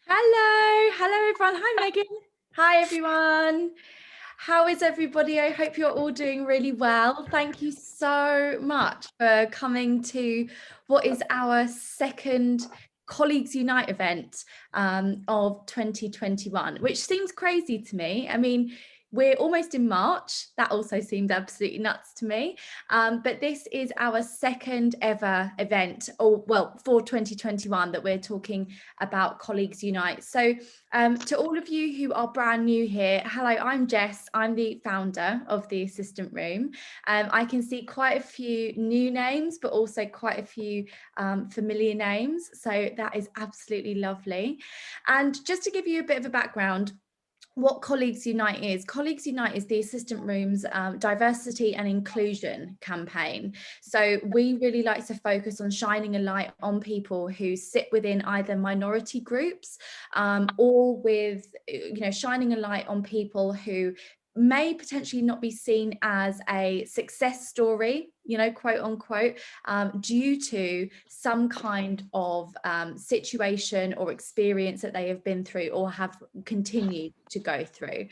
Hello everyone. Hi Megan. Hi everyone. How is everybody? I hope you're all doing really well. Thank you so much for coming to what is our second Colleagues Unite event of 2021, which seems crazy to me. I mean, we're almost in March. That also seemed absolutely nuts to me. But this is our second ever event, or well, for 2021 that we're talking about Colleagues Unite. So to all of you who are brand new here, hello, I'm Jess. I'm the founder of the Assistant Room. I can see quite a few new names, but also quite a few familiar names. So that is absolutely lovely. And just to give you a bit of a background, what Colleagues Unite is. Colleagues Unite is the Assistant Room's diversity and inclusion campaign. So we really like to focus on shining a light on people who sit within either minority groups or with, shining a light on people who may potentially not be seen as a success story, quote unquote, due to some kind of situation or experience that they have been through or have continued to go through.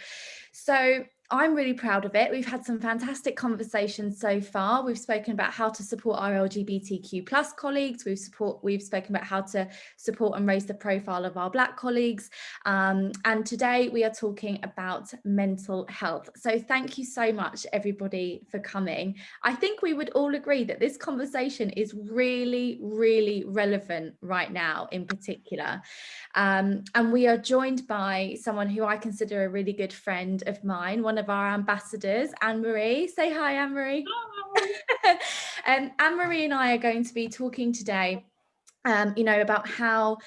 So I'm really proud of it. We've had some fantastic conversations so far. We've spoken about how to support our LGBTQ plus colleagues. We've spoken about how to support and raise the profile of our Black colleagues. And today we are talking about mental health. So thank you so much, everybody, for coming. I think we would all agree that this conversation is really, really relevant right now in particular. And we are joined by someone who I consider a really good friend of mine, one of our ambassadors, Ann-Marie. Say hi, Ann-Marie. Hi. Ann-Marie and I are going to be talking today about how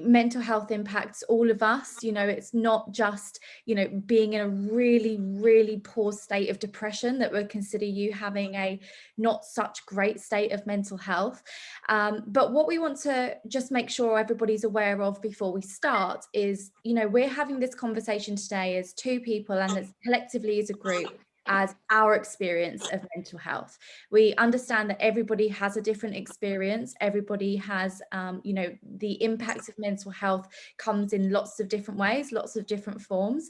mental health impacts all of us. It's not just, being in a really, really poor state of depression that would consider you having a not such great state of mental health. But what we want to just make sure everybody's aware of before we start is, we're having this conversation today as two people and as collectively as a group, as our experience of mental health. We understand that everybody has a different experience. Everybody has, the impacts of mental health comes in lots of different ways, lots of different forms.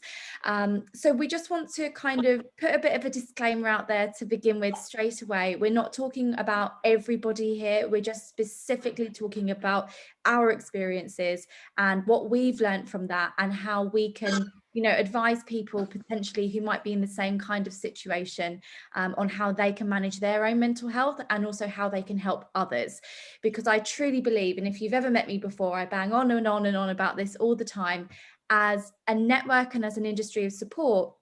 So we just want to kind of put a bit of a disclaimer out there to begin with straight away. We're not talking about everybody here. We're just specifically talking about our experiences and what we've learned from that and how we can advise people potentially who might be in the same kind of situation on how they can manage their own mental health and also how they can help others. Because I truly believe, and if you've ever met me before, I bang on and on and on about this all the time, as a network and as an industry of support,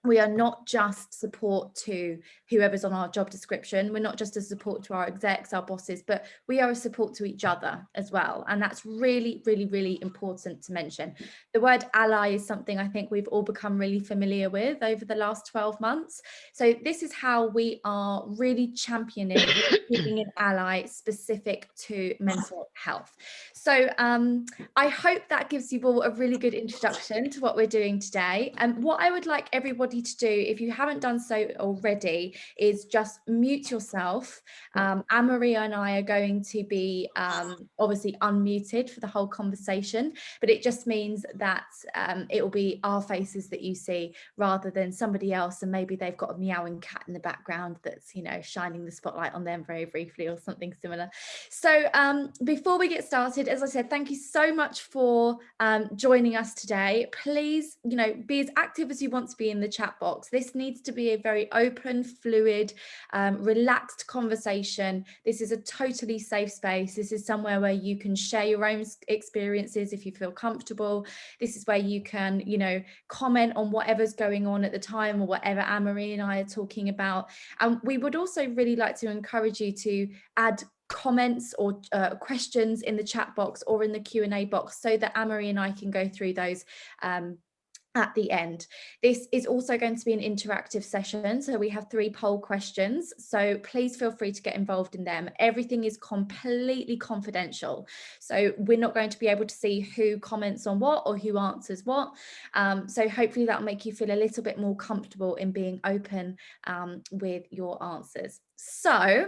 we are not just support to whoever's on our job description. We're not just a support to our execs, our bosses, but we are a support to each other as well. And that's really, really, really important to mention. The word ally is something I think we've all become really familiar with over the last 12 months. So this is how we are really championing being an ally specific to mental health. So I hope that gives you all a really good introduction to what we're doing today. And what I would like everybody to do, if you haven't done so already, is just mute yourself. Ann-Marie and I are going to be obviously unmuted for the whole conversation, but it just means that it will be our faces that you see rather than somebody else, and maybe they've got a meowing cat in the background that's, shining the spotlight on them very briefly or something similar. So before we get started, as I said, thank you so much for joining us today. Please, be as active as you want to be in the chat box. This needs to be a very open, fluid, relaxed conversation. This is a totally safe space. This is somewhere where you can share your own experiences if you feel comfortable. This is where you can, comment on whatever's going on at the time or whatever Ann-Marie and I are talking about. And we would also really like to encourage you to add comments or questions in the chat box or in the Q&A box so that Ann-Marie and I can go through those at the end. This is also going to be an interactive session, so we have 3 poll questions, so please feel free to get involved in them. Everything is completely confidential, so we're not going to be able to see who comments on what or who answers what, so hopefully that'll make you feel a little bit more comfortable in being open with your answers. So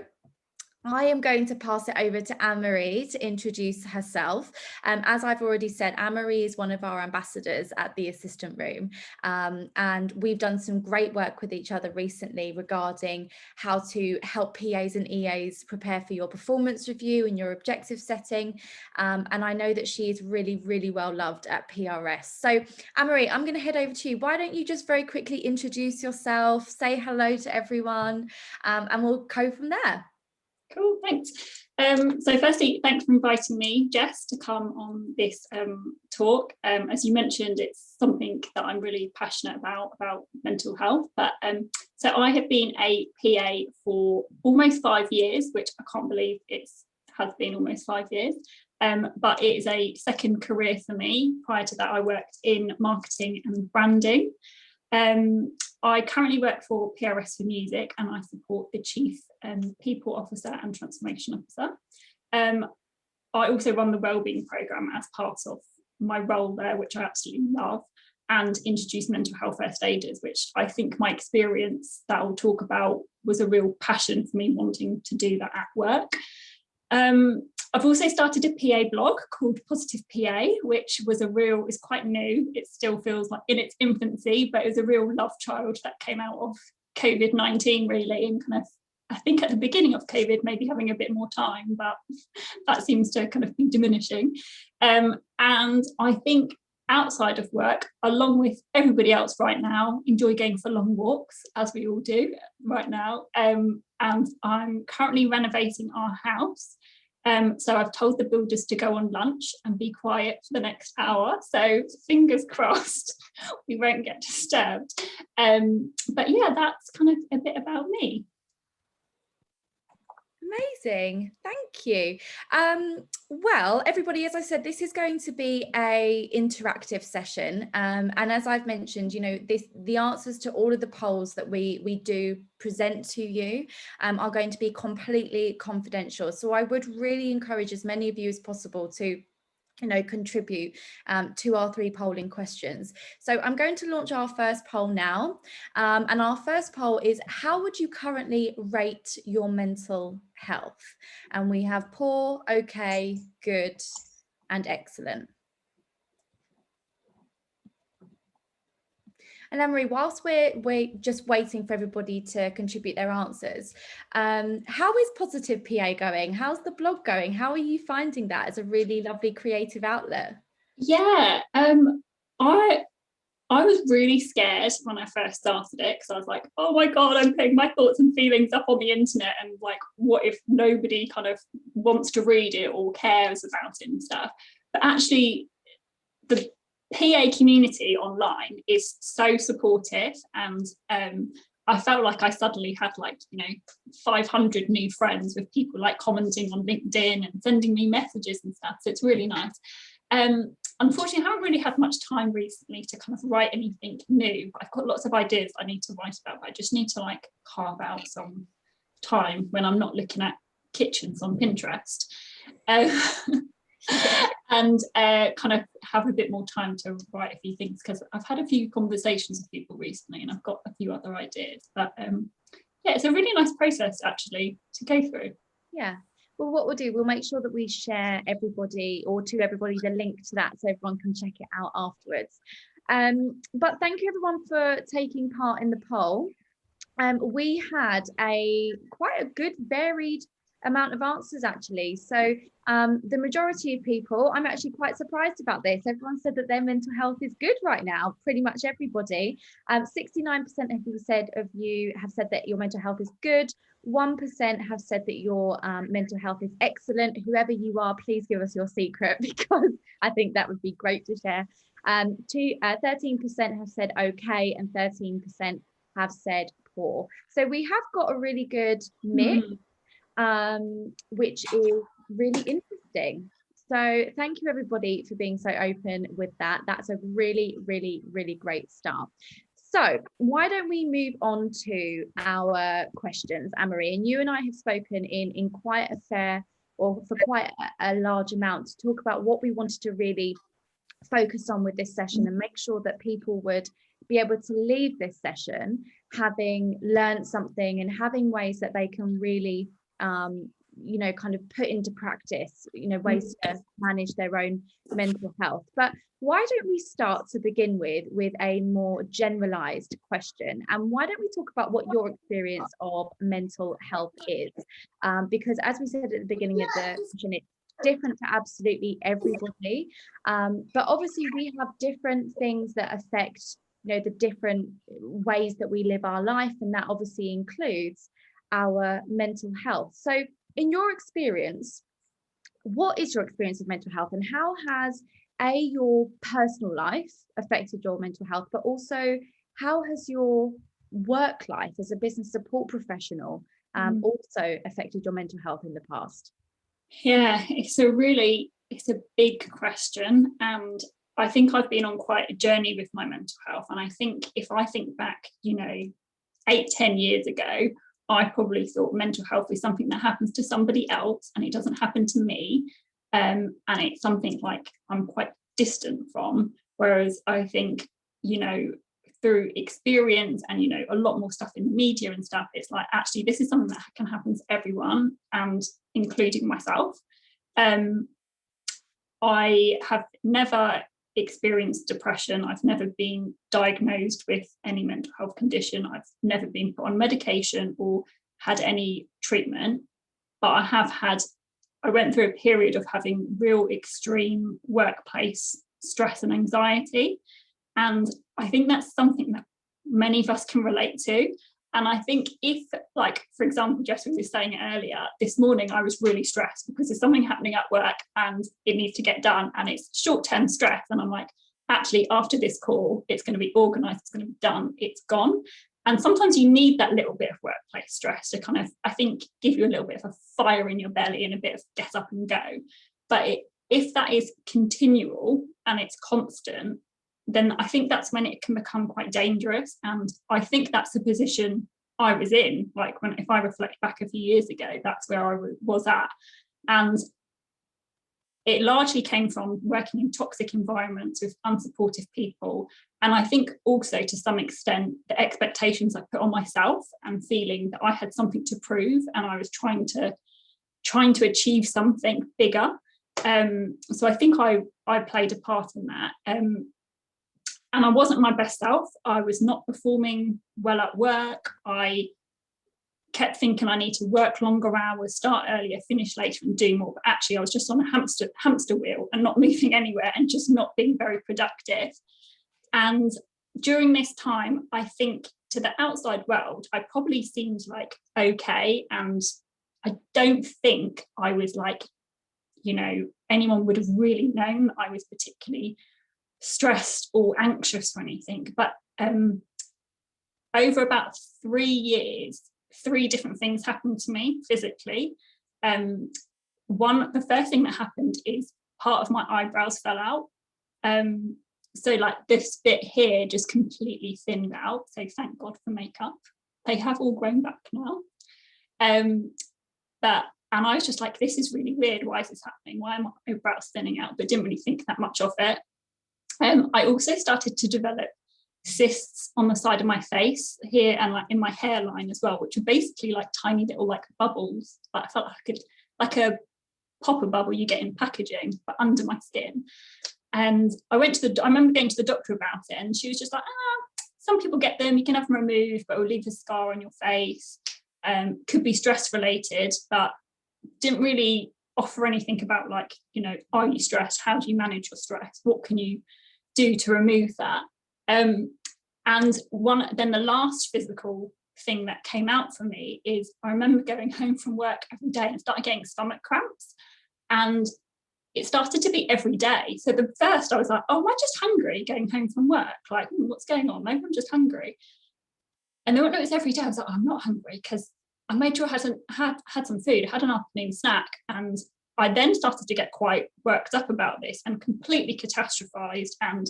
I am going to pass it over to Ann-Marie to introduce herself. As I've already said, Ann-Marie is one of our ambassadors at the Assistant Room, and we've done some great work with each other recently regarding how to help PAs and EAs prepare for your performance review and your objective setting. And I know that she is really, really well loved at PRS. So Ann-Marie, I'm going to head over to you. Why don't you just very quickly introduce yourself, say hello to everyone, and we'll go from there. Cool, thanks. So firstly, thanks for inviting me, Jess, to come on this talk. As you mentioned, it's something that I'm really passionate about mental health. But so I have been a PA for almost 5 years, which I can't believe has been almost 5 years. But it is a second career for me. Prior to that, I worked in marketing and branding. I currently work for PRS for Music, and I support the Chief People Officer and Transformation Officer. I also run the Wellbeing Programme as part of my role there, which I absolutely love, and introduce mental health first aiders, which I think my experience that I'll talk about was a real passion for me, wanting to do that at work. I've also started a PA blog called Positive PA, which is quite new. It still feels like in its infancy, but it was a real love child that came out of COVID-19 really, and kind of, I think at the beginning of COVID, maybe having a bit more time, but that seems to kind of be diminishing. And I think outside of work, along with everybody else right now, enjoy going for long walks, as we all do right now. And I'm currently renovating our house. So I've told the builders to go on lunch and be quiet for the next hour. So fingers crossed, we won't get disturbed. But yeah, that's kind of a bit about me. Amazing, thank you. Well, everybody, as I said, this is going to be a interactive session, and as I've mentioned, you know, the answers to all of the polls that we do present to you are going to be completely confidential. So I would really encourage as many of you as possible to contribute to our 3 polling questions. So I'm going to launch our first poll now. And our first poll is, how would you currently rate your mental health? And we have poor, okay, good, and excellent. And Ann-Marie, whilst we're just waiting for everybody to contribute their answers, how is Positive PA going? How's the blog going? How are you finding that as a really lovely creative outlet? Yeah, I was really scared when I first started it, because I was like, oh my God, I'm putting my thoughts and feelings up on the internet, and like, what if nobody kind of wants to read it or cares about it and stuff? But actually, the PA community online is so supportive, and I felt like I suddenly had 500 new friends, with people like commenting on LinkedIn and sending me messages and stuff. So it's really nice. Unfortunately, I haven't really had much time recently to kind of write anything new. I've got lots of ideas I need to write about, but I just need to carve out some time when I'm not looking at kitchens on Pinterest. And kind of have a bit more time to write a few things, because I've had a few conversations with people recently and I've got a few other ideas. But yeah, it's a really nice process actually to go through. Yeah. Well, what we'll do, we'll make sure that we share everybody, or to everybody, the link to that, so everyone can check it out afterwards. But thank you everyone for taking part in the poll. We had quite a good varied amount of answers actually. So the majority of people, I'm actually quite surprised about this. Everyone said that their mental health is good right now, pretty much everybody. 69% of you have said that your mental health is good. 1% have said that your mental health is excellent. Whoever you are, please give us your secret, because I think that would be great to share. 13% have said okay, and 13% have said poor. So we have got a really good mix, which is really interesting. So thank you everybody for being so open with that. That's a really, really, really great start. So why don't we move on to our questions, Ann-Marie? And you and I have spoken in quite a fair, or for quite a large amount, to talk about what we wanted to really focus on with this session, and make sure that people would be able to leave this session having learned something, and having ways that they can really kind of put into practice, ways to manage their own mental health. But why don't we start to begin with a more generalized question? And why don't we talk about what your experience of mental health is? Because as we said at the beginning of the session, it's different for absolutely everybody. But obviously we have different things that affect, the different ways that we live our life. And that obviously includes our mental health. So in your experience, what is your experience of mental health, and how has your personal life affected your mental health, but also how has your work life as a business support professional also affected your mental health in the past? Yeah, it's a big question, and I think I've been on quite a journey with my mental health. And I think if I think back, 8-10 years ago, I probably thought mental health is something that happens to somebody else and it doesn't happen to me. And it's something like I'm quite distant from. Whereas I think, through experience and, a lot more stuff in the media and stuff, it's like, actually, this is something that can happen to everyone, and including myself. I have never experienced depression. I've never been diagnosed with any mental health condition. I've never been put on medication or had any treatment, but I went through a period of having real extreme workplace stress and anxiety. And I think that's something that many of us can relate to. And I think if, like, for example, Jess was saying it earlier, this morning I was really stressed because there's something happening at work and it needs to get done, and it's short-term stress. And I'm like, actually, after this call, it's going to be organised, it's going to be done, it's gone. And sometimes you need that little bit of workplace stress to kind of, I think, give you a little bit of a fire in your belly and a bit of get up and go. But if that is continual and it's constant, then I think that's when it can become quite dangerous. And I think that's the position I was in. Like, if I reflect back a few years ago, that's where I was at. And it largely came from working in toxic environments with unsupportive people. And I think also, to some extent, the expectations I put on myself and feeling that I had something to prove and I was trying to achieve something bigger. So I think I played a part in that. And I wasn't my best self. I was not performing well at work. I kept thinking I need to work longer hours, start earlier, finish later and do more. But actually I was just on a hamster wheel and not moving anywhere and just not being very productive. And during this time, I think to the outside world, I probably seemed like okay. And I don't think I was like, anyone would have really known that I was particularly stressed or anxious or anything. But over about 3 years, 3 different things happened to me physically. The first thing that happened is part of my eyebrows fell out. So like this bit here just completely thinned out. So thank God for makeup. They have all grown back now. And I was just like, this is really weird. Why is this happening? Why are my eyebrows thinning out? But didn't really think that much of it. I also started to develop cysts on the side of my face here and like in my hairline as well, which are basically like tiny little like bubbles. Like I felt like a popper bubble you get in packaging, but under my skin. And I remember going to the doctor about it, and she was just like, some people get them, you can have them removed, but it will leave a scar on your face. Could be stress related, but didn't really offer anything about like, are you stressed? How do you manage your stress? What can you do to remove that? And then the last physical thing that came out for me is I remember going home from work every day and started getting stomach cramps, and it started to be every day. So the first I was like, oh, am I just hungry going home from work? Like, what's going on? Maybe I'm just hungry. And then when it was every day, I was like, oh, I'm not hungry, because I made sure I had some food, I had an afternoon snack. And I then started to get quite worked up about this and completely catastrophized and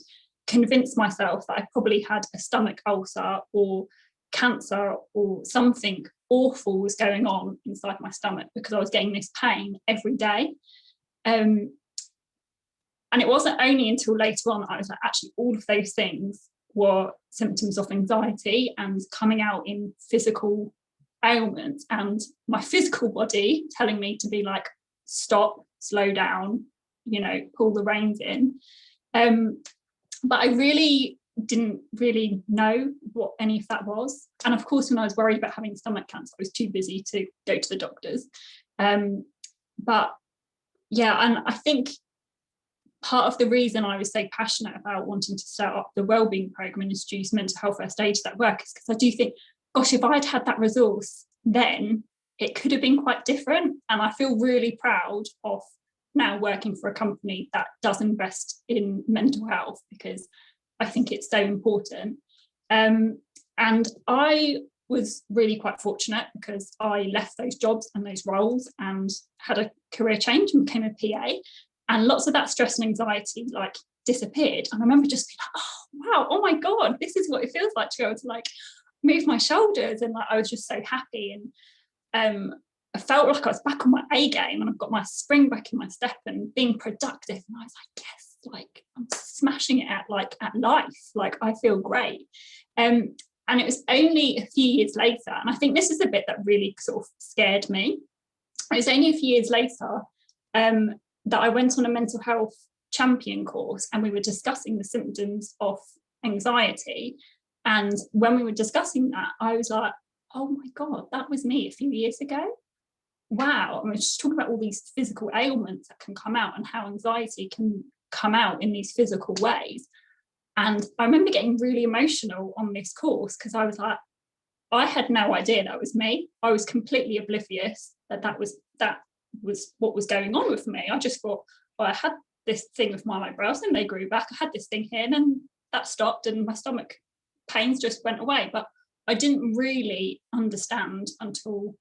convinced myself that I probably had a stomach ulcer or cancer or something awful was going on inside my stomach, because I was getting this pain every day. And it wasn't only until later on that I was like, actually, all of those things were symptoms of anxiety and coming out in physical ailments and my physical body telling me to be like, stop, slow down, you know, pull the reins in. But I really didn't really know what any of that was. And of course, when I was worried about having stomach cancer, I was too busy to go to the doctors. But yeah, and I think part of the reason I was so passionate about wanting to start up the wellbeing program and introduce mental health first aid to that work is because I do think, gosh, if I'd had that resource then, it could have been quite different. And I feel really proud of now working for a company that does invest in mental health, because I think it's so important. And I was really quite fortunate because I left those jobs and those roles and had a career change and became a PA, and lots of that stress and anxiety like disappeared. And I remember just being like, oh wow, oh my God, this is what it feels like to be able to like move my shoulders, and like I was just so happy. And I felt like I was back on my A game, and I've got my spring back in my step and being productive. And I was like, yes, like I'm smashing it at life. Like I feel great. And it was only a few years later, and I think this is a bit that really sort of scared me. It was only a few years later that I went on a mental health champion course, and we were discussing the symptoms of anxiety. And when we were discussing that, I was like, oh my God, that was me a few years ago. Wow. And we're just talking about all these physical ailments that can come out and how anxiety can come out in these physical ways. And I remember getting really emotional on this course because I was like, I had no idea that was me. I was completely oblivious that was what was going on with me. I just thought, well, I had this thing with my eyebrows and they grew back. I had this thing here and then that stopped and my stomach pains just went away. But I didn't really understand until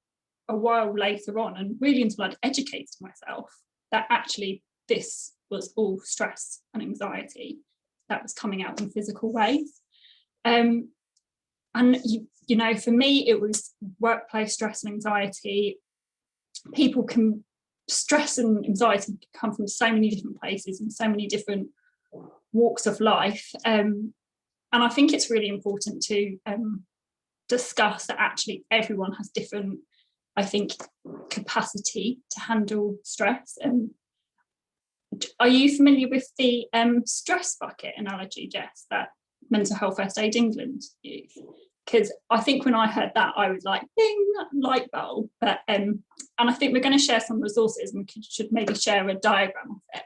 a while later on, and really until I'd educated myself, that actually this was all stress and anxiety that was coming out in physical ways. And you know, for me, it was workplace stress and anxiety. People can stress and anxiety can come from so many different places and so many different walks of life. And I think it's really important to discuss that actually everyone has different, I think, capacity to handle stress. And are you familiar with the stress bucket analogy, Jess, that Mental Health First Aid England use? Because I think when I heard that, I was like, ding, light bulb. But and I think we're going to share some resources, and we should maybe share a diagram of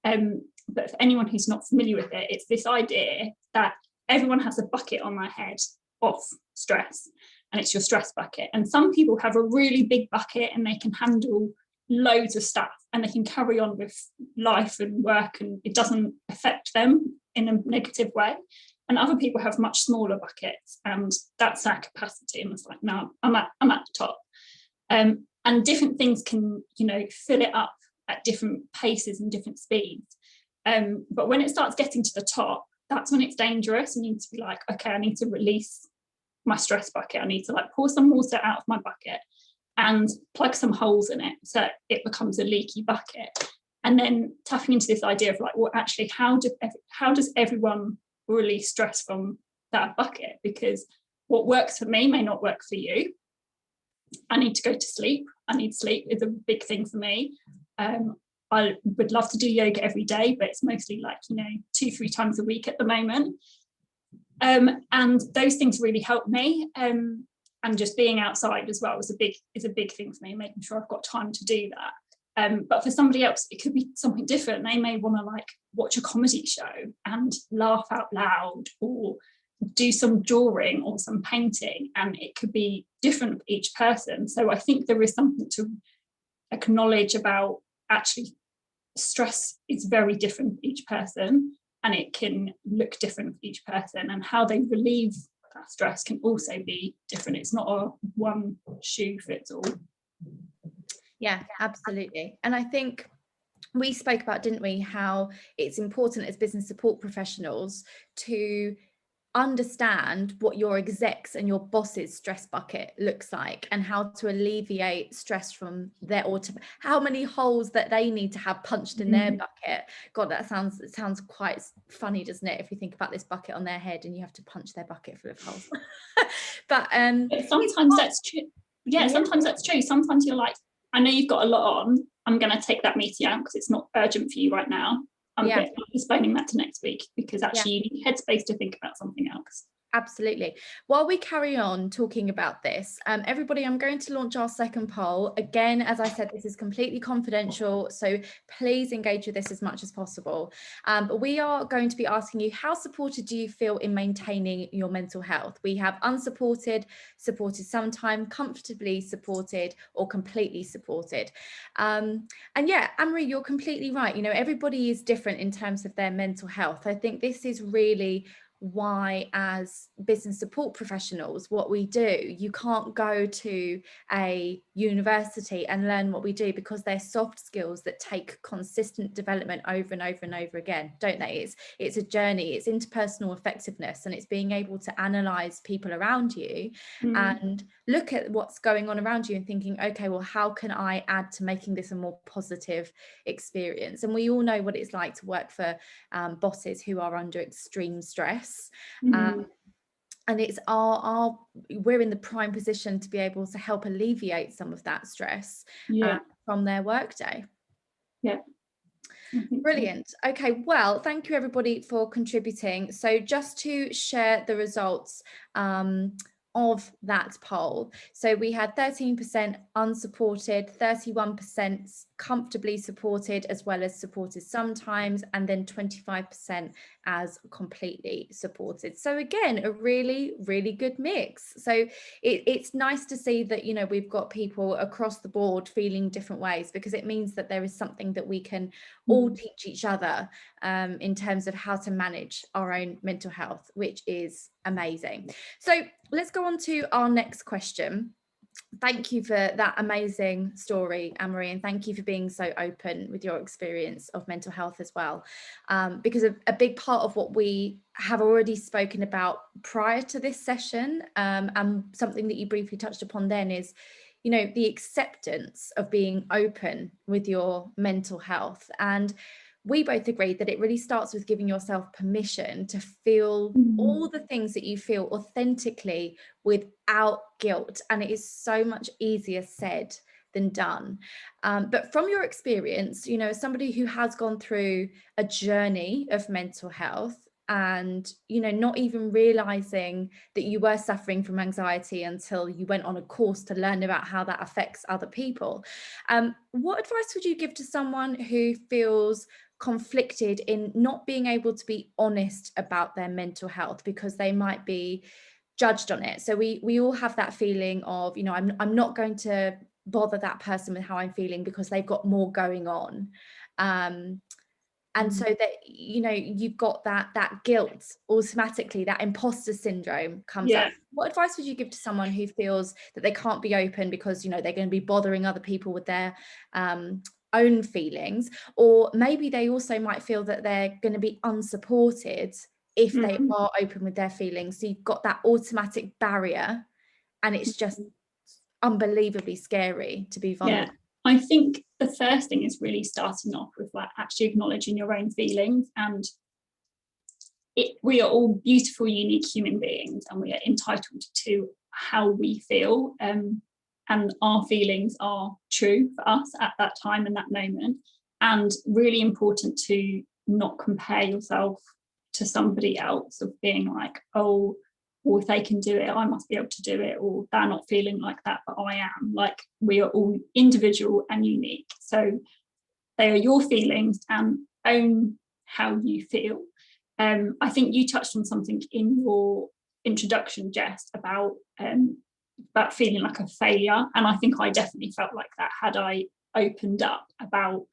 it. But for anyone who's not familiar with it, it's this idea that everyone has a bucket on their head of stress, and it's your stress bucket. And some people have a really big bucket and they can handle loads of stuff and they can carry on with life and work and it doesn't affect them in a negative way. And other people have much smaller buckets, and that's their capacity. And it's like, no, I'm at the top. And different things can, you know, fill it up at different paces and different speeds. But when it starts getting to the top, that's when it's dangerous. You need to be like, okay, I need to release my stress bucket. I need to like pour some water out of my bucket and plug some holes in it so it becomes a leaky bucket. And then tapping into this idea of like, well, actually, how does everyone release stress from that bucket? Because what works for me may not work for you. I need to go to sleep. I need sleep is a big thing for me. I would love to do yoga every day, but it's mostly like, you know, 2-3 times a week at the moment. And those things really help me. And just being outside as well is a big thing for me, making sure I've got time to do that. But for somebody else, it could be something different. They may want to like watch a comedy show and laugh out loud, or do some drawing or some painting, and it could be different for each person. So I think there is something to acknowledge about actually stress is very different for each person, and it can look different for each person, and how they relieve that stress can also be different. It's not a one shoe fits all. Yeah, absolutely. And I think we spoke about, didn't we, how it's important as business support professionals to understand what your execs and your boss's stress bucket looks like, and how to alleviate stress from their, or to how many holes that they need to have punched in their bucket. God, that sounds quite funny, doesn't it, if you think about this bucket on their head and you have to punch their bucket full of holes. But sometimes that's true. yeah, sometimes that's true. Sometimes you're like, I know you've got a lot on, I'm going to take that meeting out because it's not urgent for you right now. I'm postponing that to next week because actually you need headspace to think about something else. Absolutely. While we carry on talking about this, everybody, I'm going to launch our second poll. Again, as I said, this is completely confidential, so please engage with this as much as possible. But we are going to be asking you, how supported do you feel in maintaining your mental health? We have unsupported, supported sometime, comfortably supported, or completely supported. And yeah, Ann-Marie, you're completely right. You know, everybody is different in terms of their mental health. I think this is really why, as business support professionals, what we do, you can't go to a university and learn what we do, because they're soft skills that take consistent development over and over and over again, don't they? It's a journey. It's interpersonal effectiveness, and it's being able to analyze people around you and look at what's going on around you and thinking, okay, well, how can I add to making this a more positive experience? And we all know what it's like to work for bosses who are under extreme stress. And it's we're in the prime position to be able to help alleviate some of that stress from their workday. Brilliant. Okay, well, thank you everybody for contributing. So just to share the results of that poll. So we had 13% unsupported, 31% comfortably supported, as well as supported sometimes, and then 25% as completely supported. So again, a really, really good mix. So it's nice to see that, you know, we've got people across the board feeling different ways, because it means that there is something that we can all teach each other in terms of how to manage our own mental health, which is amazing. So let's go on to our next question. Thank you for that amazing story, Ann-Marie, and thank you for being so open with your experience of mental health as well, because a big part of what we have already spoken about prior to this session, and something that you briefly touched upon then, is, you know, the acceptance of being open with your mental health. And we both agreed that it really starts with giving yourself permission to feel all the things that you feel authentically without guilt. And it is so much easier said than done. But from your experience, you know, as somebody who has gone through a journey of mental health, and, you know, not even realizing that you were suffering from anxiety until you went on a course to learn about how that affects other people, what advice would you give to someone who feels conflicted in not being able to be honest about their mental health because they might be judged on it? So we all have that feeling of, you know, I'm not going to bother that person with how I'm feeling because they've got more going on. And so that, you know, you've got that guilt automatically, that imposter syndrome comes up. What advice would you give to someone who feels that they can't be open because, you know, they're going to be bothering other people with their own feelings? Or maybe they also might feel that they're going to be unsupported if they are open with their feelings. So you've got that automatic barrier, and it's just unbelievably scary to be vulnerable. I think the first thing is really starting off with like actually acknowledging your own feelings, and we are all beautiful, unique human beings, and we are entitled to how we feel, and our feelings are true for us at that time and that moment. And really important to not compare yourself to somebody else, of being like, oh, or if they can do it, I must be able to do it, or they're not feeling like that, but I am. Like, we are all individual and unique. So they are your feelings, and own how you feel. I think you touched on something in your introduction, Jess, about feeling like a failure. And I think I definitely felt like that had I opened up about,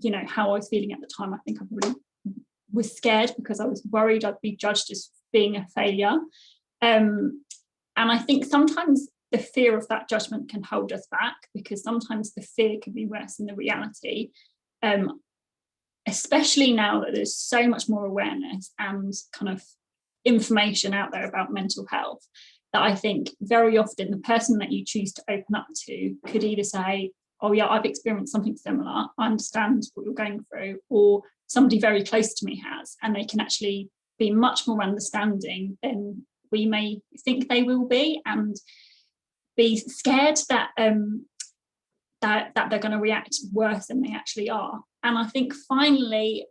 you know, how I was feeling at the time. I think I really was scared because I was worried I'd be judged as being a failure. And I think sometimes the fear of that judgment can hold us back, because sometimes the fear can be worse than the reality, especially now that there's so much more awareness and kind of information out there about mental health, that I think very often the person that you choose to open up to could either say, oh yeah, I've experienced something similar, I understand what you're going through, or somebody very close to me has, and they can actually be much more understanding than we may think they will be. And be scared that that they're going to react worse than they actually are. And I think finally,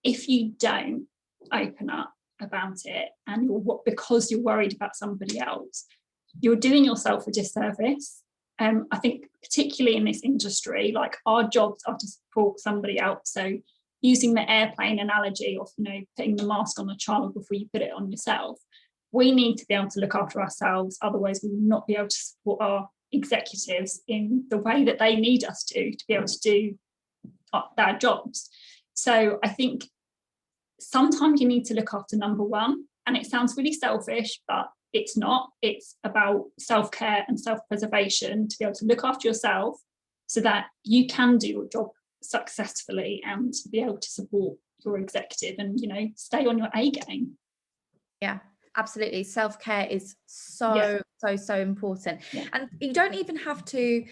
if you don't open up about it, and because you're worried about somebody else, you're doing yourself a disservice. I think particularly in this industry, like, our jobs are to support somebody else. So using the airplane analogy of, putting the mask on a child before you put it on yourself, we need to be able to look after ourselves. Otherwise we will not be able to support our executives in the way that they need us to be able to do their jobs. So I think sometimes you need to look after number one, and it sounds really selfish, but it's not. It's about self-care and self-preservation, to be able to look after yourself so that you can do your job successfully and be able to support your executive and, stay on your A game. Yeah, absolutely. Self-care is so important. Yeah. And you don't even have to,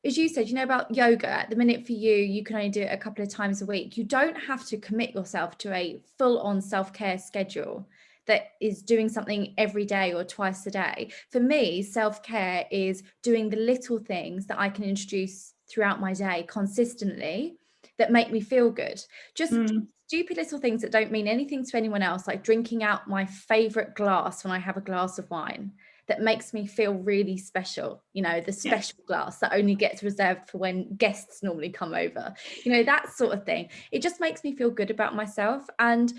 as you said, about yoga, at the minute for you can only do it a couple of times a week. You don't have to commit yourself to a full-on self-care schedule that is doing something every day or twice a day. For me, self-care is doing the little things that I can introduce throughout my day consistently that make me feel good. Just stupid little things that don't mean anything to anyone else, like drinking out my favorite glass when I have a glass of wine. That makes me feel really special, the special glass that only gets reserved for when guests normally come over, that sort of thing. It just makes me feel good about myself. And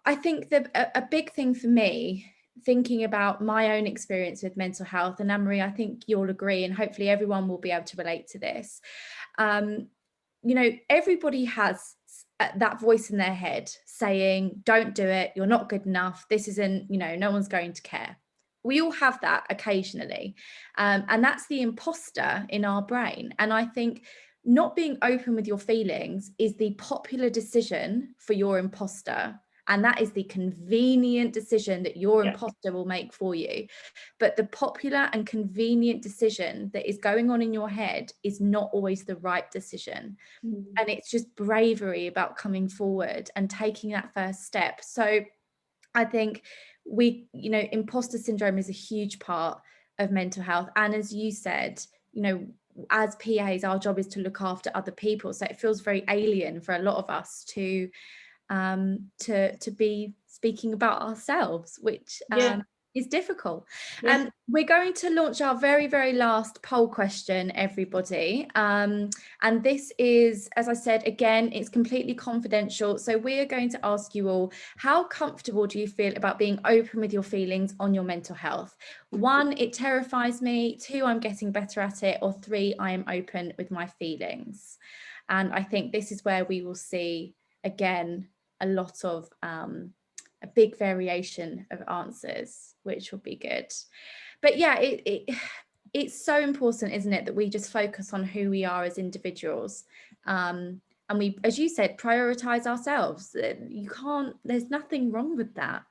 I think that a big thing for me, thinking about my own experience with mental health, and Ann-Marie, I think you'll agree, and hopefully everyone will be able to relate to this. Everybody has that voice in their head saying, don't do it, you're not good enough, this isn't, no one's going to care. We all have that occasionally. And that's the imposter in our brain. And I think not being open with your feelings is the popular decision for your imposter. And that is the convenient decision that your imposter will make for you. But the popular and convenient decision that is going on in your head is not always the right decision. And it's just bravery about coming forward and taking that first step. So I think imposter syndrome is a huge part of mental health. And as you said, as PAs, our job is to look after other people. So it feels very alien for a lot of us to be speaking about ourselves, which is difficult. We're going to launch our very, very last poll question, everybody. And this is, as I said, again, it's completely confidential. So we are going to ask you all, how comfortable do you feel about being open with your feelings on your mental health? 1, it terrifies me. 2, I'm getting better at it. Or 3, I am open with my feelings. And I think this is where we will see, again, a lot of a big variation of answers, which will be good. But yeah, it's so important, isn't it, that we just focus on who we are as individuals, and we, as you said, prioritize ourselves. There's nothing wrong with that,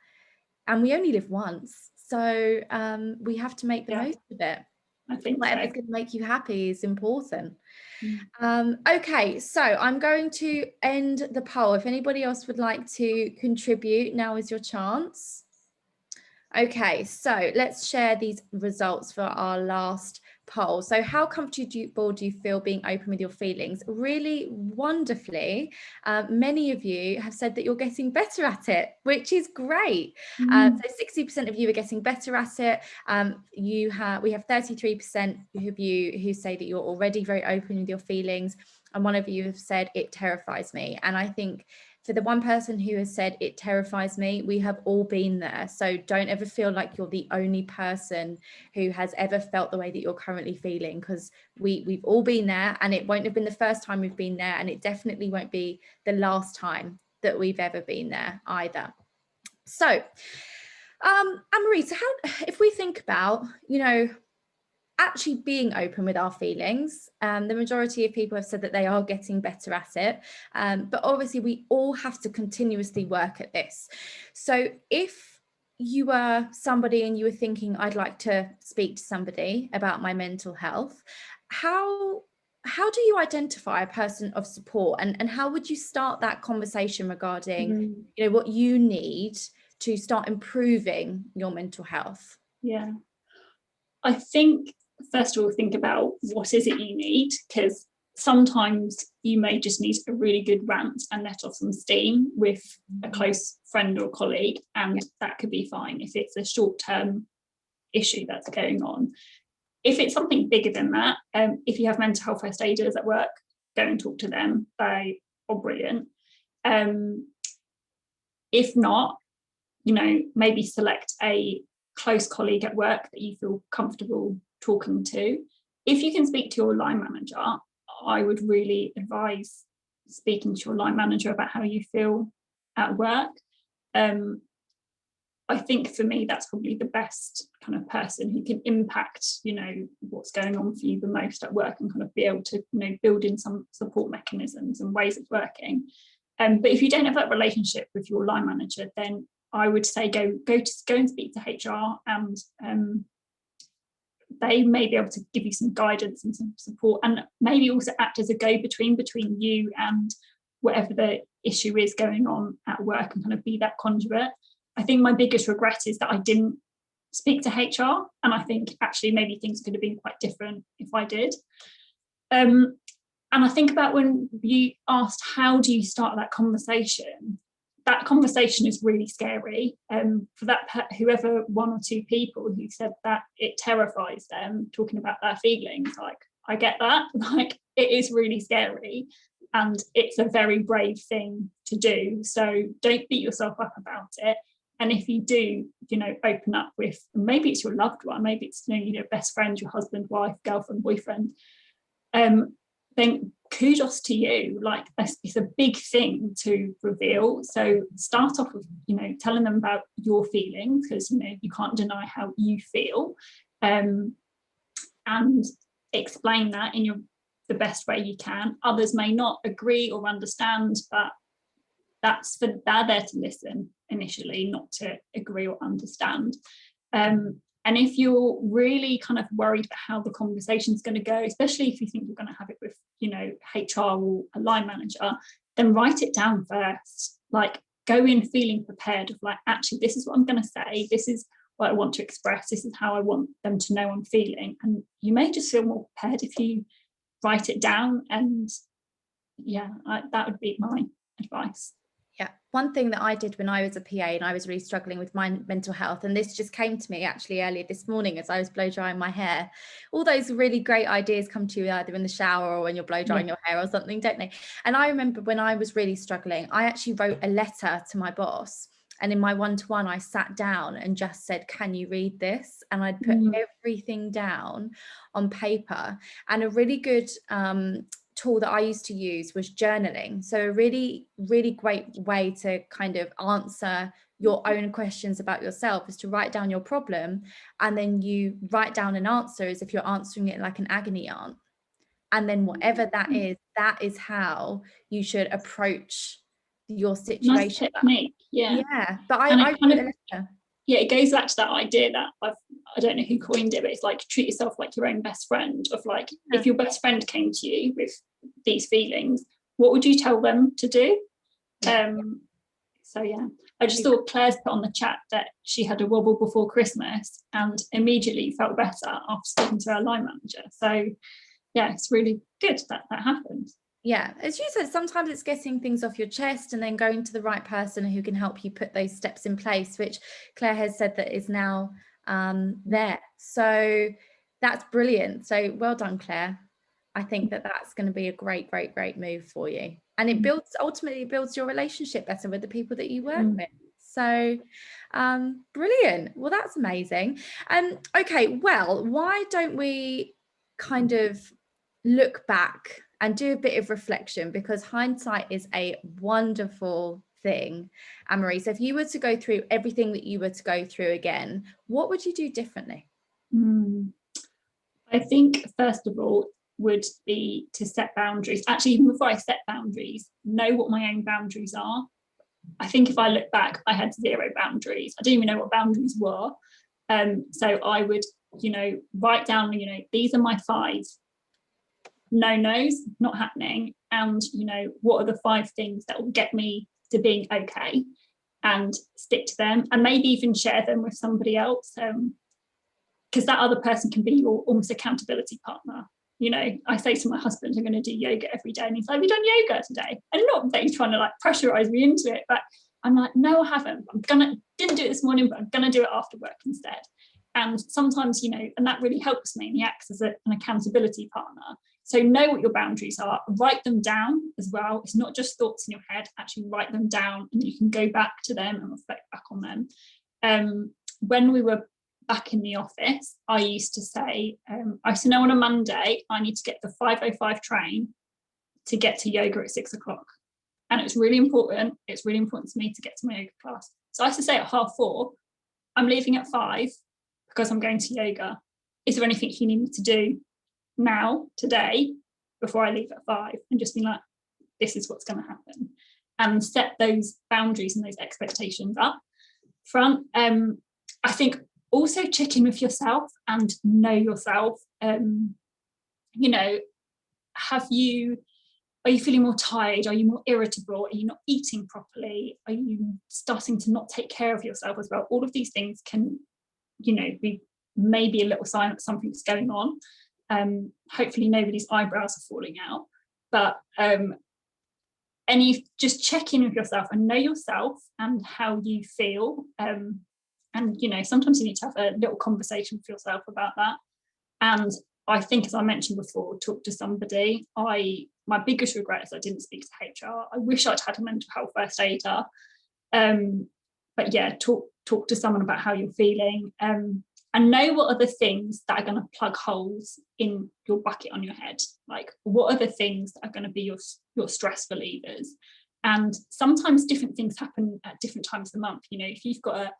and we only live once, so we have to make the most of it. I think whatever's going to make you happy is important. Okay, so I'm going to end the poll. If anybody else would like to contribute, now is your chance. Okay, so let's share these results for our last poll. So how comfortable do you feel being open with your feelings? Really wonderfully, many of you have said that you're getting better at it, which is great. So 60% of you are getting better at it. We have 33% of you who say that you're already very open with your feelings, and one of you have said it terrifies me. And I think for the one person who has said it terrifies me, we have all been there. So don't ever feel like you're the only person who has ever felt the way that you're currently feeling, because we've all been there, and it won't have been the first time we've been there, and it definitely won't be the last time that we've ever been there either. So Ann-Marie, so if we think about, actually being open with our feelings, the majority of people have said that they are getting better at it, but obviously we all have to continuously work at this. So if you were somebody and you were thinking, I'd like to speak to somebody about my mental health, how do you identify a person of support, and how would you start that conversation regarding what you need to start improving your mental health? I think first of all, think about what is it you need, because sometimes you may just need a really good rant and let off some steam with a close friend or colleague, and that could be fine if it's a short-term issue that's going on. If it's something bigger than that, if you have mental health first aiders at work, go and talk to them. They are brilliant. If not, maybe select a close colleague at work that you feel comfortable talking to. If you can speak to your line manager, I would really advise speaking to your line manager about how you feel at work. I think for me, that's probably the best kind of person who can impact, what's going on for you the most at work, and kind of be able to, build in some support mechanisms and ways of working. But if you don't have that relationship with your line manager, then I would say go and speak to HR, and they may be able to give you some guidance and some support, and maybe also act as a go-between between you and whatever the issue is going on at work, and kind of be that conduit. I think my biggest regret is that I didn't speak to HR, and I think actually maybe things could have been quite different if I did. And I think about when you asked, how do you start that conversation? That conversation is really scary. For that, whoever one or two people who said that it terrifies them talking about their feelings, like, I get that, like, it is really scary, and it's a very brave thing to do. So don't beat yourself up about it. And if you do, open up with, maybe it's your loved one, maybe it's your best friend, your husband, wife, girlfriend, boyfriend, then kudos to you. Like, it's a big thing to reveal. So start off with, telling them about your feelings, because you can't deny how you feel, and explain that in the best way you can. Others may not agree or understand, but they're there to listen initially, not to agree or understand. And if you're really kind of worried about how the conversation is going to go, especially if you think you're going to have it with, HR or a line manager, then write it down first. Like, go in feeling prepared of, like, actually, this is what I'm going to say. This is what I want to express. This is how I want them to know I'm feeling. And you may just feel more prepared if you write it down. And that would be my advice. Yeah, one thing that I did when I was a PA and I was really struggling with my mental health, and this just came to me actually earlier this morning as I was blow drying my hair. All those really great ideas come to you either in the shower or when you're blow drying your hair or something, don't they? And I remember when I was really struggling, I actually wrote a letter to my boss. And in my one-to-one, I sat down and just said, can you read this? And I'd put everything down on paper. And a really good tool that I used to use was journaling. So a really, really great way to kind of answer your own questions about yourself is to write down your problem, and then you write down an answer as if you're answering it like an agony aunt. And then whatever that is how you should approach your situation. Nice technique. Yeah. But I it goes back to that idea that I don't know who coined it, but it's like, treat yourself like your own best friend. Of like, if your best friend came to you with these feelings, what would you tell them to do? I just thought Claire's put on the chat that she had a wobble before Christmas and immediately felt better after speaking to her line manager. So it's really good that happened. Yeah, as you said, sometimes it's getting things off your chest and then going to the right person who can help you put those steps in place, which Claire has said that is now there. So that's brilliant. So well done, Claire. I think that that's going to be a great, great, great move for you. And it ultimately builds your relationship better with the people that you work with. So brilliant. Well, that's amazing. Okay, well, why don't we kind of look back and do a bit of reflection, because hindsight is a wonderful thing, Ann-Marie. So if you were to go through everything that you were to go through again, what would you do differently? I think, first of all, would be to set boundaries. Actually, even before I set boundaries, know what my own boundaries are. I think if I look back, I had 0 boundaries. I didn't even know what boundaries were. So I would, write down, these are my 5 no-nos, not happening, and what are the 5 things that will get me to being okay, and stick to them, and maybe even share them with somebody else. because that other person can be your almost accountability partner. You know, I say to my husband, I'm going to do yoga every day, and he's like, have you done yoga today? And not that he's trying to like pressurize me into it, but I'm like, no, I haven't. Didn't do it this morning, but I'm gonna do it after work instead. And sometimes, you know, and that really helps me, and he acts as an accountability partner. So know what your boundaries are, write them down as well. It's not just thoughts in your head, actually write them down, and you can go back to them and reflect back on them. When we were back in the office, I used to say, I used to know on a Monday, I need to get the 5:05 train to get to yoga at 6 o'clock. And it's really important. It's really important to me to get to my yoga class. So I used to say at 4:30, I'm leaving at 5 because I'm going to yoga. Is there anything you need me to do now, today, before I leave at 5? And just be like, this is what's going to happen. And set those boundaries and those expectations up front. I think also check in with yourself and know yourself. You know, are you feeling more tired? Are you more irritable? Are you not eating properly? Are you starting to not take care of yourself as well? All of these things can, you know, be maybe a little sign that something's going on. Hopefully nobody's eyebrows are falling out. But just check in with yourself and know yourself and how you feel. And, you know, sometimes you need to have a little conversation with yourself about that. And I think, as I mentioned before, talk to somebody. My biggest regret is I didn't speak to HR. I wish I'd had a mental health first aider. But yeah, talk to someone about how you're feeling, and know what are the things that are going to plug holes in your bucket on your head. Like, what are the things that are going to be your stress relievers? And sometimes different things happen at different times of the month. You know, if you've got a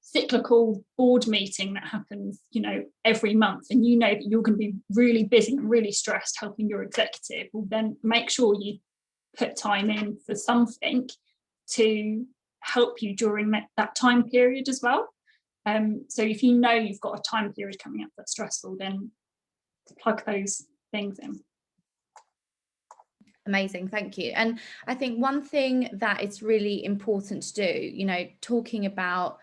cyclical board meeting that happens, you know, every month, and you know that you're going to be really busy and really stressed helping your executive, well, then make sure you put time in for something to help you during that time period as well. So if you know you've got a time period coming up that's stressful, then plug those things in. Amazing, thank you. And I think one thing that is really important to do, you know, talking about,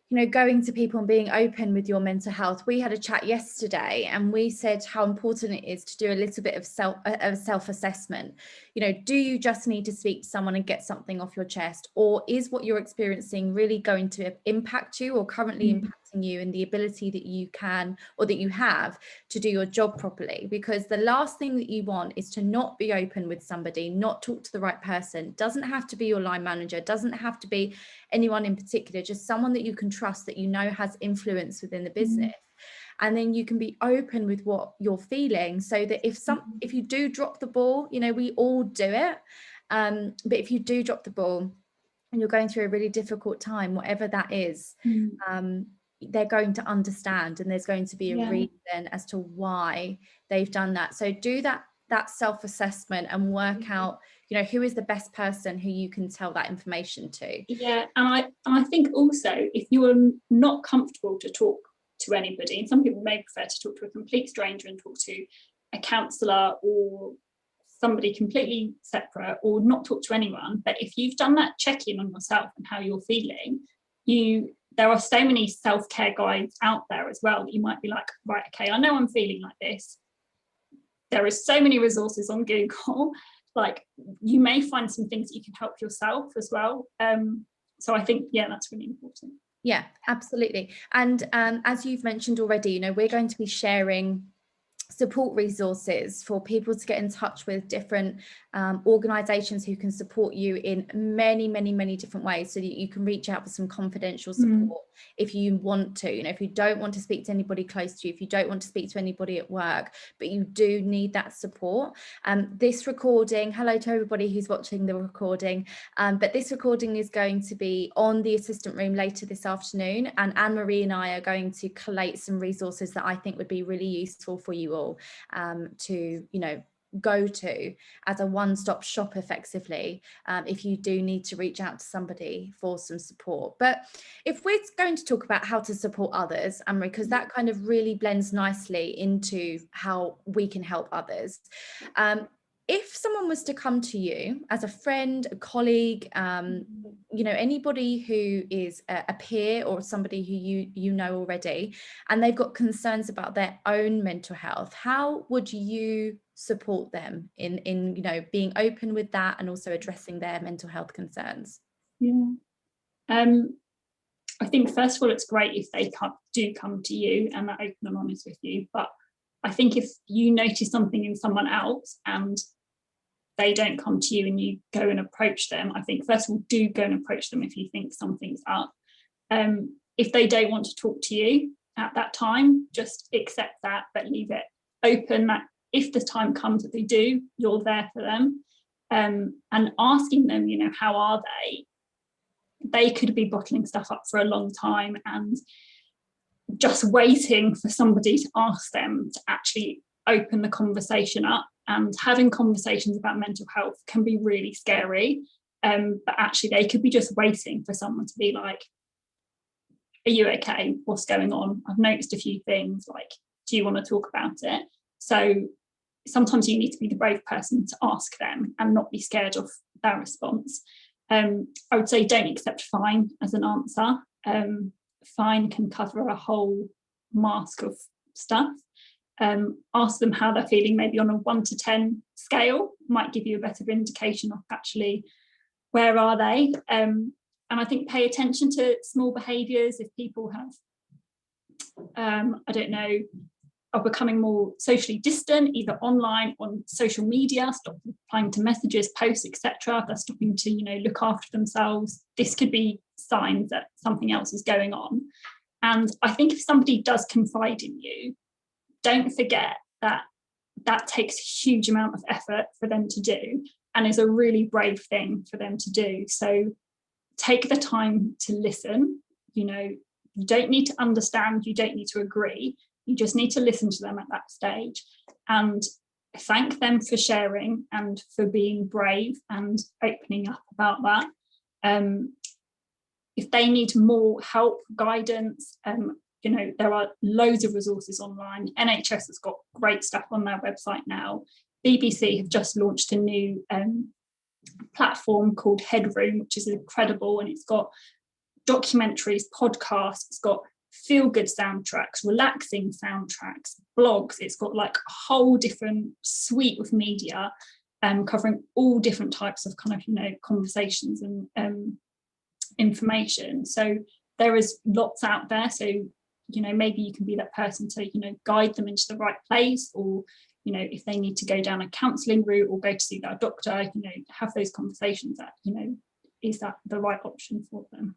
you know, going to people and being open with your mental health. We had a chat yesterday and we said how important it is to do a little bit of self-assessment. You know, do you just need to speak to someone and get something off your chest, or is what you're experiencing really going to impact you or currently impacting you and the ability that you can or that you have to do your job properly? Because the last thing that you want is to not be open with somebody, not talk to the right person. Doesn't have to be your line manager, doesn't have to be anyone in particular, just someone that you can trust, that you know has influence within the business. And then you can be open with what you're feeling, so that if you do drop the ball, you know, we all do it, but if you do drop the ball and you're going through a really difficult time, whatever that is, they're going to understand, and there's going to be a reason as to why they've done that. So do that self-assessment and work out, you know, who is the best person who you can tell that information to. Yeah, and I think also, if you are not comfortable to talk to anybody, and some people may prefer to talk to a complete stranger and talk to a counsellor or somebody completely separate, or not talk to anyone, but if you've done that check-in on yourself and how you're feeling, there are so many self-care guides out there as well that you might be like, right, okay, I know I'm feeling like this. There is so many resources on Google. Like, you may find some things that you can help yourself as well. So I think, yeah, that's really important. Yeah, absolutely. And as you've mentioned already, you know, we're going to be sharing support resources for people to get in touch with different organizations who can support you in many different ways, so that you can reach out for some confidential support if you want to. You know, if you don't want to speak to anybody close to you, if you don't want to speak to anybody at work, but you do need that support. This recording, hello to everybody who's watching the recording, but this recording is going to be on the assistant room later this afternoon, and Anne-Marie and I are going to collate some resources that I think would be really useful for you all to, you know, go to as a one-stop shop effectively, if you do need to reach out to somebody for some support. But if we're going to talk about how to support others, Anne-Marie, because that kind of really blends nicely into how we can help others, if someone was to come to you as a friend, a colleague, you know, anybody who is a peer or somebody who you know already, and they've got concerns about their own mental health, how would you support them in you know, being open with that and also addressing their mental health concerns? Yeah. I think first of all, it's great if they do come to you and they're open and honest with you. But I think if you notice something in someone else and they don't come to you and you go and approach them, I think first of all, do go and approach them if you think something's up. If they don't want to talk to you at that time, just accept that, but leave it open that if the time comes that they do, you're there for them. And asking them, you know, how are they? They could be bottling stuff up for a long time and just waiting for somebody to ask them to actually open the conversation up. And having conversations about mental health can be really scary. But actually they could be just waiting for someone to be like, are you okay? What's going on? I've noticed a few things, like, do you want to talk about it? So sometimes you need to be the brave person to ask them and not be scared of their response. I would say don't accept fine as an answer. Fine can cover a whole mask of stuff. Ask them how they're feeling, maybe on a 1 to 10 scale, might give you a better indication of actually where are they. And I think pay attention to small behaviours. If people have, I don't know, are becoming more socially distant, either online, on social media, stop replying to messages, posts, etc. They're stopping to, you know, look after themselves. This could be signs that something else is going on. And I think if somebody does confide in you, don't forget that that takes a huge amount of effort for them to do and is a really brave thing for them to do. So take the time to listen. You know, you don't need to understand, you don't need to agree. You just need to listen to them at that stage and thank them for sharing and for being brave and opening up about that. If they need more help, guidance, you know, there are loads of resources online. NHS has got great stuff on their website now. BBC have just launched a new platform called Headroom, which is incredible, and it's got documentaries, podcasts, it's got feel-good soundtracks, relaxing soundtracks, blogs. It's got like a whole different suite of media covering all different types of kind of, you know, conversations and information. So there is lots out there. So, you know, maybe you can be that person to, you know, guide them into the right place, or, you know, if they need to go down a counselling route or go to see their doctor, you know, have those conversations that, you know, is that the right option for them?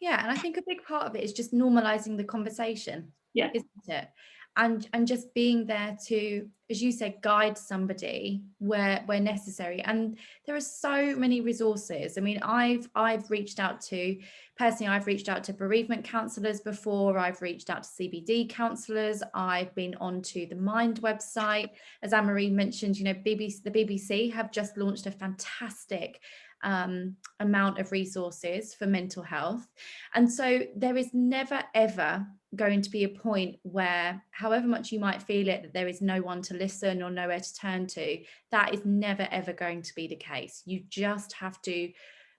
Yeah, and I think a big part of it is just normalizing the conversation, isn't it? And just being there to, as you said, guide somebody where necessary. And there are so many resources. I mean, I've reached out to, personally, I've reached out to bereavement counsellors before. I've reached out to CBD counsellors. I've been onto the Mind website. As Ann-Marie mentioned, you know, the BBC have just launched a fantastic amount of resources for mental health. And so there is never ever going to be a point where, however much you might feel it, that there is no one to listen or nowhere to turn to. That is never ever going to be the case. You just have to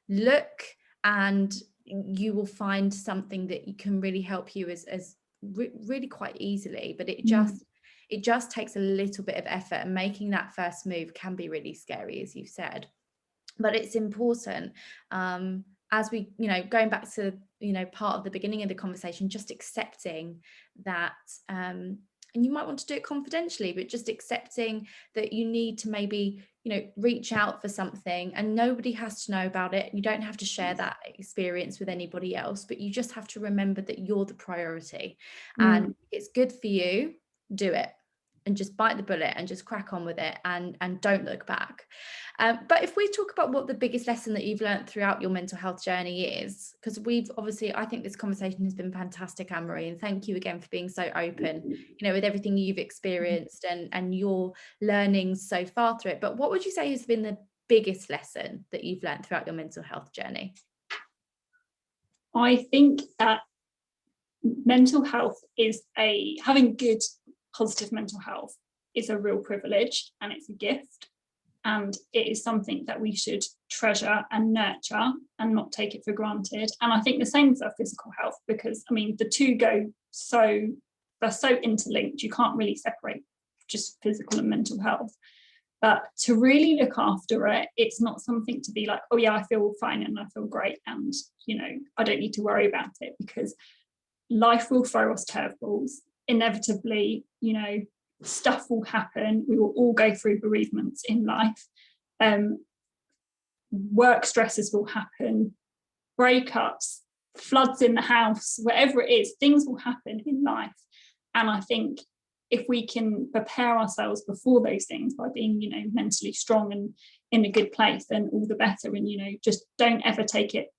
look, and you will find something that can really help you as really quite easily. But it just takes a little bit of effort, and making that first move can be really scary, as you've said. But it's important, as we, you know, going back to, you know, part of the beginning of the conversation, just accepting that, and you might want to do it confidentially, but just accepting that you need to maybe, you know, reach out for something, and nobody has to know about it. You don't have to share that experience with anybody else, but you just have to remember that you're the priority. And if it's good for you, do it. And just bite the bullet and just crack on with it, and don't look back. But if we talk about what the biggest lesson that you've learned throughout your mental health journey is, because we've obviously, I think this conversation has been fantastic, Ann-Marie, and thank you again for being so open, you know, with everything you've experienced and your learnings so far through it. But what would you say has been the biggest lesson that you've learned throughout your mental health journey? I think that mental health is having good, positive mental health is a real privilege, and it's a gift. and it is something that we should treasure and nurture and not take it for granted. And I think the same with our physical health, because I mean the two go they're so interlinked, you can't really separate just physical and mental health. But to really look after it, it's not something to be like, oh yeah, I feel fine and I feel great and, you know, I don't need to worry about it, because life will throw us curveballs. Inevitably, you know, stuff will happen. We will all go through bereavements in life. Work stresses will happen, breakups, floods in the house, whatever it is, things will happen in life. And I think if we can prepare ourselves before those things by being, you know, mentally strong and in a good place, then all the better. And, you know, just don't ever take it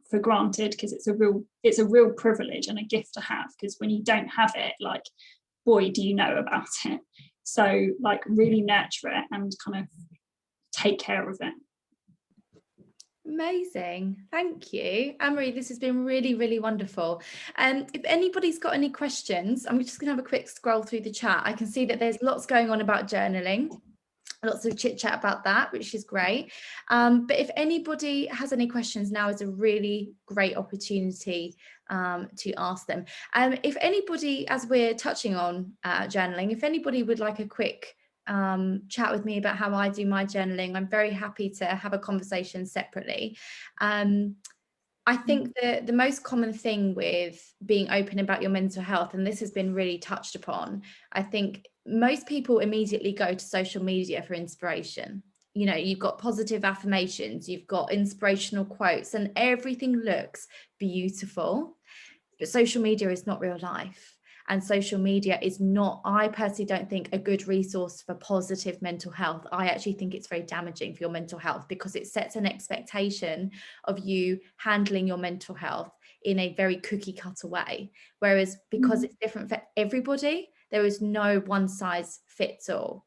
for granted, because it's a real privilege and a gift to have, because when you don't have it, like, boy, do you know about it. So like really nurture it and kind of take care of it. Amazing. Thank you, Ann-Marie. This has been really, really wonderful. If anybody's got any questions, I'm just gonna have a quick scroll through the chat. I can see that there's lots going on about journaling, lots of chit chat about that, which is great. But if anybody has any questions, now is a really great opportunity to ask them. If anybody, as we're touching on journaling, if anybody would like a quick chat with me about how I do my journaling, I'm very happy to have a conversation separately. I think that the most common thing with being open about your mental health, and this has been really touched upon, I think most people immediately go to social media for inspiration. You know, you've got positive affirmations, you've got inspirational quotes, and everything looks beautiful. But social media is not real life. And social media is not, I personally don't think, a good resource for positive mental health. I actually think it's very damaging for your mental health, because it sets an expectation of you handling your mental health in a very cookie cutter way. Whereas because it's different for everybody, there is no one size fits all.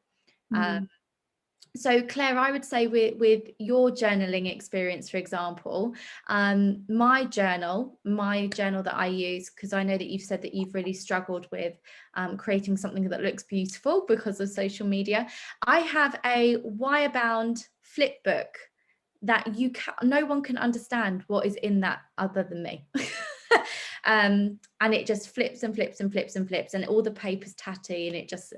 So Claire, I would say with your journaling experience, for example, my journal that I use, because I know that you've said that you've really struggled with creating something that looks beautiful because of social media. I have a wire-bound flip book that no one can understand what is in that other than me. And it just flips and flips and flips and flips, and all the paper's tatty, and it just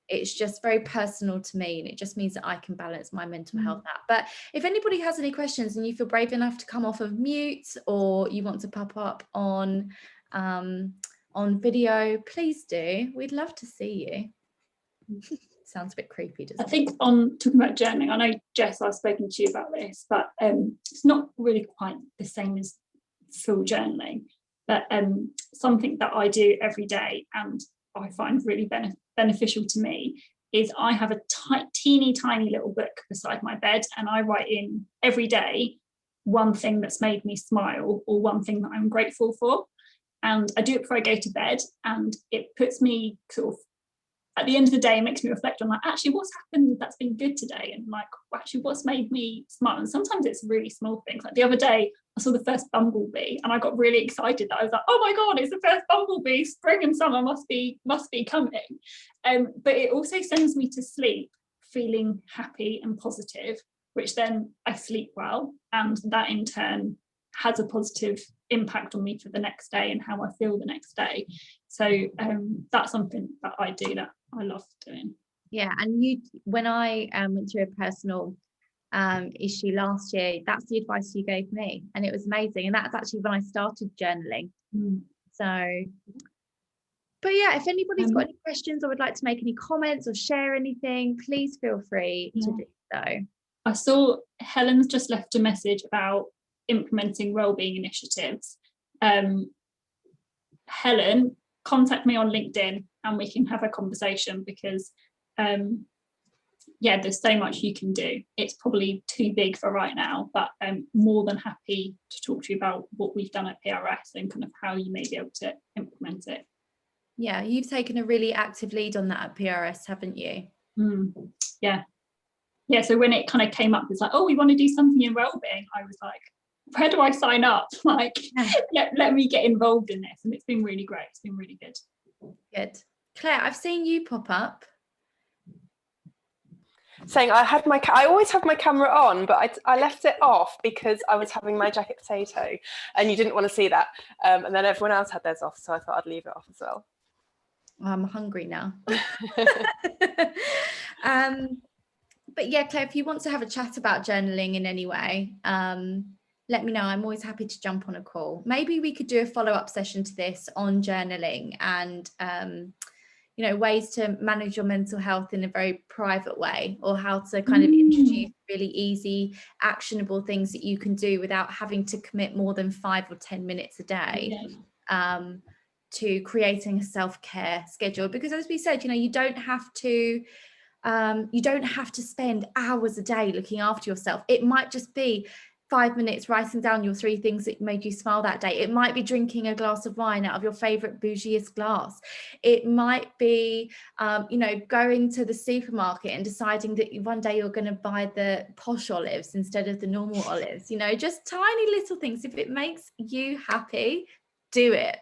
it's just very personal to me, and it just means that I can balance my mental health out. But if anybody has any questions and you feel brave enough to come off of mute, or you want to pop up on video, please do. We'd love to see you. Sounds a bit creepy, doesn't it? I think on talking about journaling, I know, Jess, I've spoken to you about this, but it's not really quite the same as full journaling, but something that I do every day and I find really beneficial to me is I have a teeny tiny little book beside my bed, and I write in every day one thing that's made me smile or one thing that I'm grateful for. And I do it before I go to bed, and it puts me sort of at the end of the day, it makes me reflect on like, actually, what's happened that's been good today, and like, actually, what's made me smile. And sometimes it's really small things. Like the other day, I saw the first bumblebee, and I got really excited that I was like, oh my god, it's the first bumblebee! Spring and summer must be coming. But it also sends me to sleep feeling happy and positive, which then I sleep well, and that in turn has a positive impact on me for the next day and how I feel the next day. So that's something that I do that I love doing. Yeah, and when I went through a personal issue last year, that's the advice you gave me, and it was amazing. And that's actually when I started journaling. So, but yeah, if anybody's got any questions or would like to make any comments or share anything, please feel free to do so. I saw Helen's just left a message about implementing wellbeing initiatives. Helen, contact me on LinkedIn and we can have a conversation, because there's so much you can do. It's probably too big for right now, but I'm more than happy to talk to you about what we've done at PRS and kind of how you may be able to implement it. Yeah, you've taken a really active lead on that at PRS, haven't you? Yeah, so when it kind of came up, it's like, oh, we want to do something in wellbeing. I was like, where do I sign up? Like, let me get involved in this. And it's been really great. It's been really good. Good. Claire, I've seen you pop up. saying I always have my camera on, but I left it off because I was having my jacket potato, and you didn't want to see that. And then everyone else had theirs off, so I thought I'd leave it off as well. I'm hungry now. But yeah, Claire, if you want to have a chat about journaling in any way, let me know. I'm always happy to jump on a call. Maybe we could do a follow-up session to this on journaling and ways to manage your mental health in a very private way, or how to kind of introduce really easy, actionable things that you can do without having to commit more than 5 or 10 minutes a day. To creating a self-care schedule, because as we said, you don't have to spend hours a day looking after yourself. It might just be 5 minutes writing down your 3 things that made you smile that day. It might be drinking a glass of wine out of your favorite bougiest glass. It might be going to the supermarket and deciding that one day you're going to buy the posh olives instead of the normal olives. Just tiny little things. If it makes you happy, do it.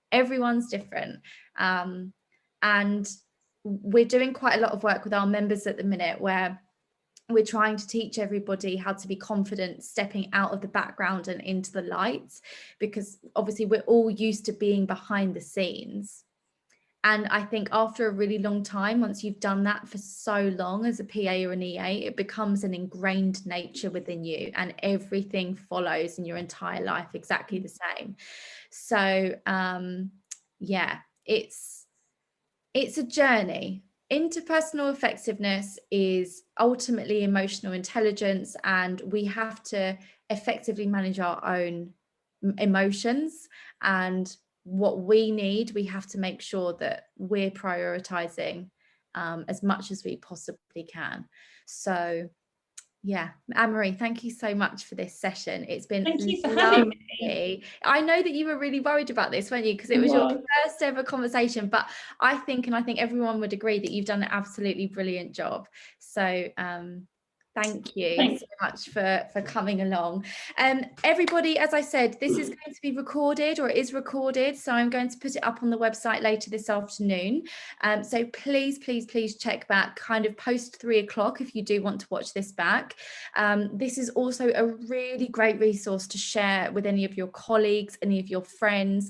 Everyone's different, and we're doing quite a lot of work with our members at the minute, where we're trying to teach everybody how to be confident stepping out of the background and into the light, because obviously we're all used to being behind the scenes. And I think after a really long time, once you've done that for so long as a PA or an EA, it becomes an ingrained nature within you, and everything follows in your entire life exactly the same. So yeah, it's a journey. Interpersonal effectiveness is ultimately emotional intelligence, and we have to effectively manage our own emotions, and what we need, we have to make sure that we're prioritizing as much as we possibly can. So yeah, Ann-Marie, thank you so much for this session. It's been Thank you for having me. I know that you were really worried about this, weren't you? Because it was your first ever conversation, but I think everyone would agree that you've done an absolutely brilliant job. So thank you so much for coming along. Everybody, as I said, this is going to be recorded, or it is recorded, so I'm going to put it up on the website later this afternoon. So please check back kind of post 3 o'clock if you do want to watch this back. This is also a really great resource to share with any of your colleagues, any of your friends,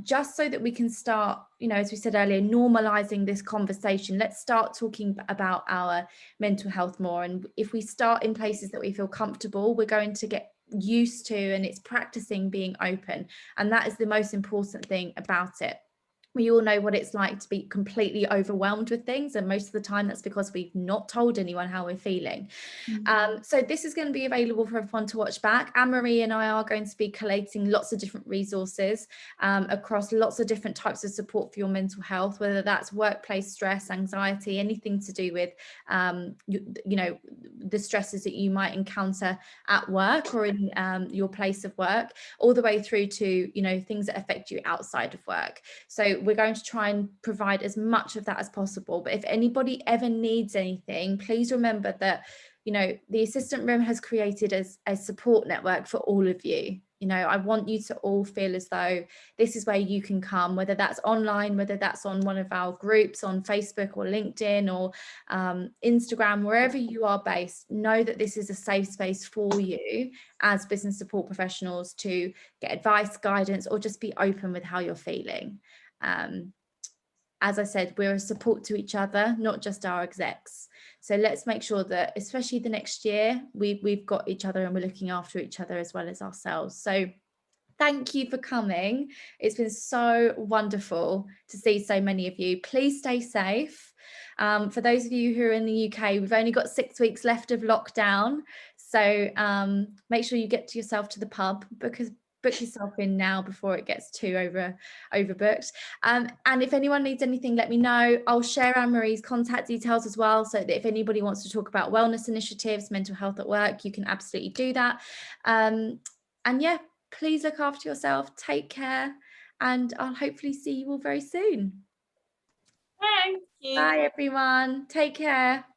just so that we can start, as we said earlier, normalizing this conversation. Let's start talking about our mental health more. And if we start in places that we feel comfortable, we're going to get used to, and it's practicing being open. And that is the most important thing about it. We all know what it's like to be completely overwhelmed with things, and most of the time that's because we've not told anyone how we're feeling. So this is going to be available for everyone to watch back. Ann-Marie and I are going to be collating lots of different resources across lots of different types of support for your mental health, whether that's workplace stress, anxiety, anything to do with the stresses that you might encounter at work or in your place of work, all the way through to things that affect you outside of work. So we're going to try and provide as much of that as possible. But if anybody ever needs anything, please remember that the assistant room has created a support network for all of you. I want you to all feel as though this is where you can come, whether that's online, whether that's on one of our groups on Facebook or LinkedIn or Instagram, wherever you are based. Know that this is a safe space for you as business support professionals to get advice, guidance, or just be open with how you're feeling. As I said, we're a support to each other, not just our execs. So let's make sure that, especially the next year, we've got each other and we're looking after each other as well as ourselves. So thank you for coming. It's been so wonderful to see so many of you. Please stay safe. For those of you who are in the UK, we've only got 6 weeks left of lockdown. So make sure you get yourself to the pub, because book yourself in now before it gets too overbooked. And if anyone needs anything, let me know. I'll share Ann-Marie's contact details as well, so that if anybody wants to talk about wellness initiatives, mental health at work, you can absolutely do that. And yeah, please look after yourself, take care, and I'll hopefully see you all very soon. Thank you. Bye everyone, take care.